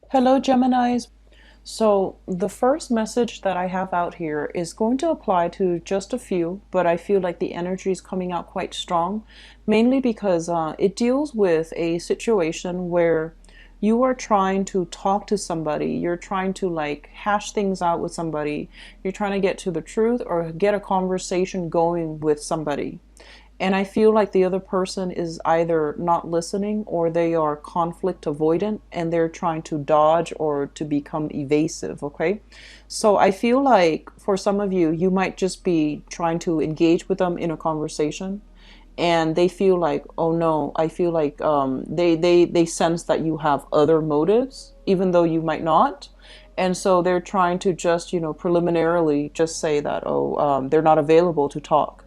Hello, Geminis. So, the first message that I have out here is going to apply to just a few, but I feel like the energy is coming out quite strong, mainly because it deals with a situation where you are trying to talk to somebody, you're trying to like hash things out with somebody, you're trying to get to the truth or get a conversation going with somebody. And I feel like the other person is either not listening or they are conflict avoidant and they're trying to dodge or to become evasive, okay? So I feel like for some of you, you might just be trying to engage with them in a conversation and they feel like, oh no, I feel like they sense that you have other motives, even though you might not. And so they're trying to just, preliminarily just say that, oh, they're not available to talk.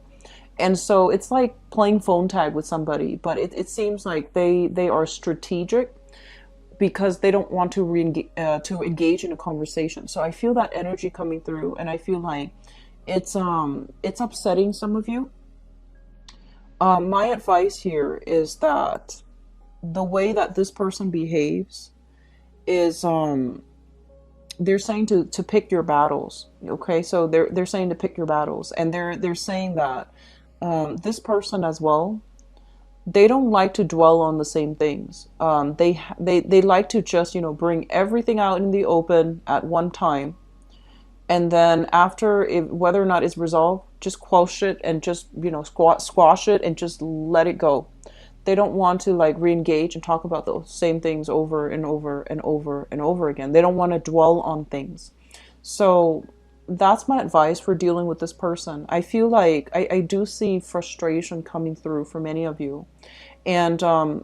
And so it's like playing phone tag with somebody, but it seems like they are strategic because they don't want to to engage in a conversation. So I feel that energy coming through, and I feel like it's upsetting some of you. My advice here is that the way that this person behaves is they're saying to pick your battles. Okay, so they're saying to pick your battles, and they're saying that this person as well, they don't like to dwell on the same things. They like to just bring everything out in the open at one time, and then after whether or not it's resolved, just quash it and just squash it and just let it go. They don't want to like re-engage and talk about the same things over and over and over and over again. They don't want to dwell on things. So that's my advice for dealing with this person. I feel like I do see frustration coming through for many of you. And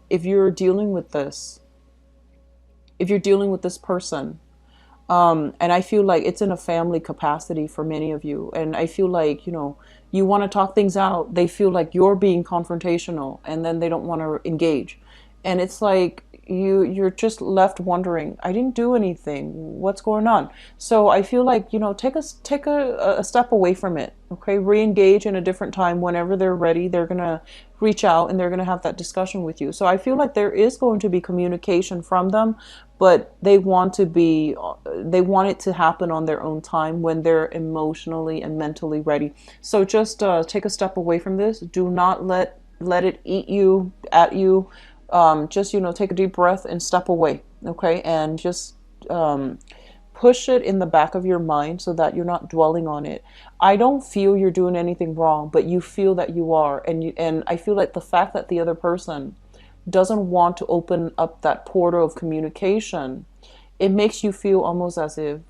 if you're dealing with this, if you're dealing with this person, and I feel like it's in a family capacity for many of you. And I feel like, you want to talk things out. They feel like you're being confrontational and then they don't want to engage. And it's like you're just left wondering, I didn't do anything. What's going on? So I feel like, take a step away from it. Okay. Re-engage in a different time whenever they're ready. They're gonna reach out and they're gonna have that discussion with you. So I feel like there is going to be communication from them, but they want it to happen on their own time when they're emotionally and mentally ready. So just take a step away from this. Do not let it eat you at you. Just take a deep breath and step away. Okay, and just push it in the back of your mind so that you're not dwelling on it. I don't feel you're doing anything wrong, but you feel that you are, and I feel like the fact that the other person doesn't want to open up that portal of communication, it makes you feel almost as if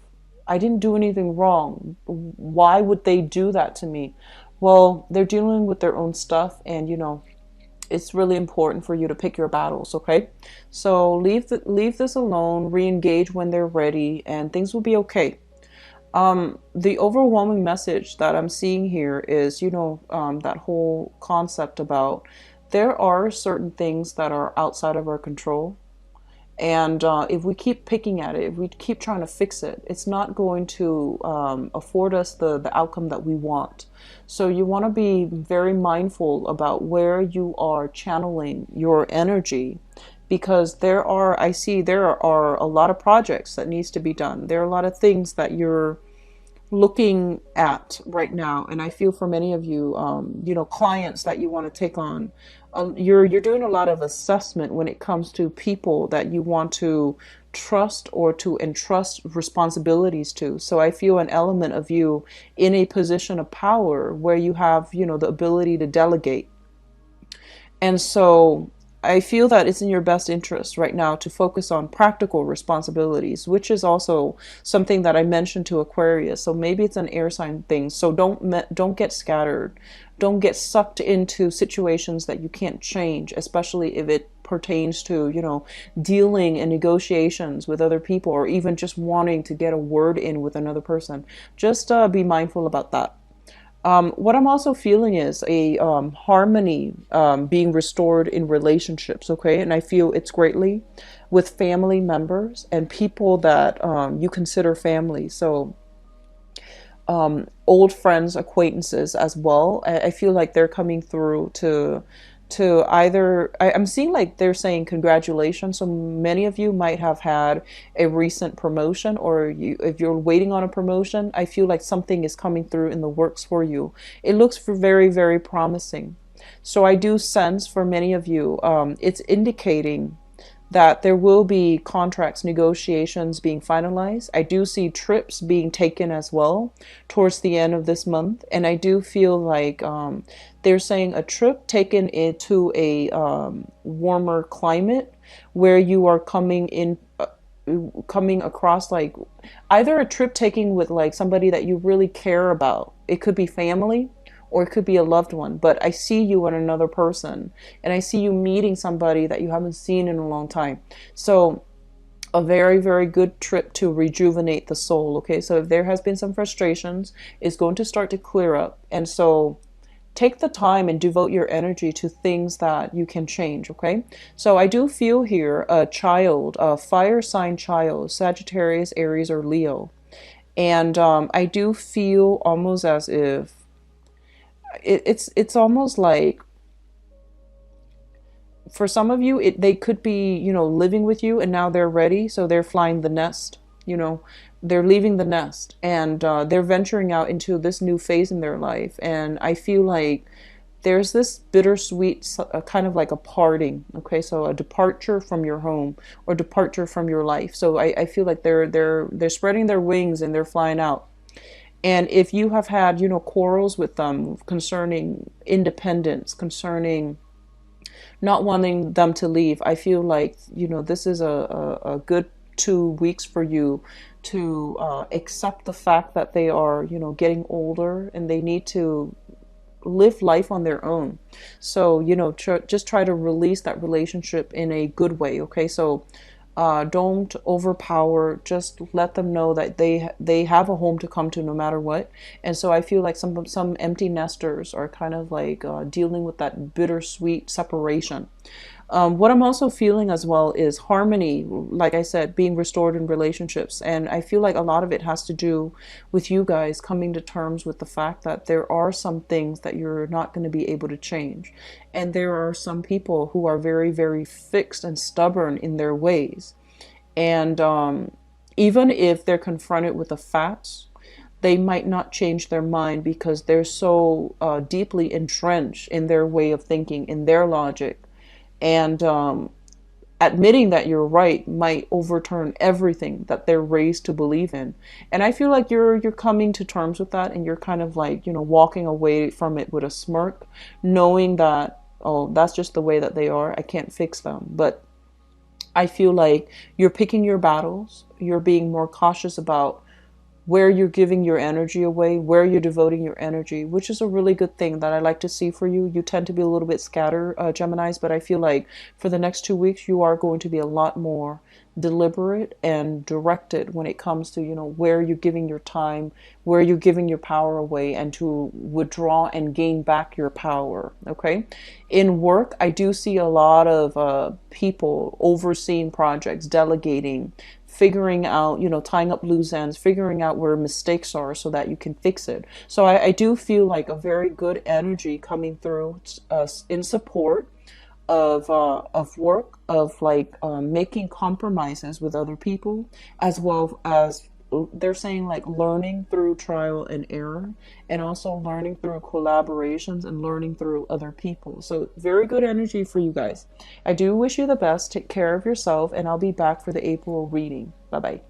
I didn't do anything wrong. Why would they do that to me? Well, they're dealing with their own stuff, and it's really important for you to pick your battles, okay? So leave this alone, re-engage when they're ready, and things will be okay. The overwhelming message that I'm seeing here is, that whole concept about there are certain things that are outside of our control. And if we keep picking at it, if we keep trying to fix it, it's not going to afford us the outcome that we want. So you want to be very mindful about where you are channeling your energy, because I see there are a lot of projects that needs to be done. There are a lot of things that you're looking at right now, and I feel for many of you, clients that you want to take on, you're doing a lot of assessment when it comes to people that you want to trust or to entrust responsibilities to. So I feel an element of you in a position of power where you have, the ability to delegate. And so I feel that it's in your best interest right now to focus on practical responsibilities, which is also something that I mentioned to Aquarius. So maybe it's an air sign thing. So don't get scattered. Don't get sucked into situations that you can't change, especially if it pertains to, dealing and negotiations with other people, or even just wanting to get a word in with another person. Just be mindful about that. What I'm also feeling is a harmony being restored in relationships, okay? And I feel it's greatly with family members and people that you consider family. So old friends, acquaintances as well. I feel like they're coming through to either, I'm seeing like they're saying congratulations. So many of you might have had a recent promotion, or if you're waiting on a promotion, I feel like something is coming through in the works for you. It looks for very, very promising. So I do sense for many of you, it's indicating that there will be contracts, negotiations being finalized. I do see trips being taken as well towards the end of this month. And I do feel like they're saying a trip taken into a warmer climate where you are coming in. Coming across like either a trip taking with like somebody that you really care about. It could be family or it could be a loved one, but I see you and another person, and I see you meeting somebody that you haven't seen in a long time. So a very, very good trip to rejuvenate the soul. Okay, so if there has been some frustrations, it's going to start to clear up. And so take the time and devote your energy to things that you can change. Okay, so I do feel here a child, a fire sign child, Sagittarius, Aries, or Leo. And I do feel almost as if it's almost like for some of you they could be, living with you, and now they're ready, so they're flying the nest, they're leaving the nest, and they're venturing out into this new phase in their life. And I feel like there's this bittersweet kind of like a parting. Okay, so a departure from your home or departure from your life. So I feel like they're spreading their wings and they're flying out. And if you have had, quarrels with them concerning independence, concerning not wanting them to leave, I feel like, this is a good 2 weeks for you to accept the fact that they are, getting older and they need to live life on their own. So, just try to release that relationship in a good way. Okay, so don't overpower. Just let them know that they have a home to come to no matter what. And so I feel like some empty nesters are kind of like dealing with that bittersweet separation. What I'm also feeling as well is harmony, like I said, being restored in relationships. And I feel like a lot of it has to do with you guys coming to terms with the fact that there are some things that you're not going to be able to change. And there are some people who are very, very fixed and stubborn in their ways. And even if they're confronted with the facts, they might not change their mind because they're so deeply entrenched in their way of thinking, in their logic. And admitting that you're right might overturn everything that they're raised to believe in. And I feel like you're coming to terms with that, and you're kind of like, walking away from it with a smirk, knowing that, oh, that's just the way that they are. I can't fix them. But I feel like you're picking your battles. You're being more cautious about where you're giving your energy away, where you're devoting your energy, which is a really good thing that I like to see for you. You tend to be a little bit scattered, Geminis, but I feel like for the next 2 weeks, you are going to be a lot more deliberate and directed when it comes to, where you're giving your time, where you're giving your power away, and to withdraw and gain back your power. Okay. In work, I do see a lot of people overseeing projects, delegating, figuring out, tying up loose ends, figuring out where mistakes are so that you can fix it. So I do feel like a very good energy coming through in support of work, of like making compromises with other people, as well as they're saying like learning through trial and error, and also learning through collaborations and learning through other people. So very good energy for you guys. I do wish you the best. Take care of yourself, and I'll be back for the April reading. Bye bye.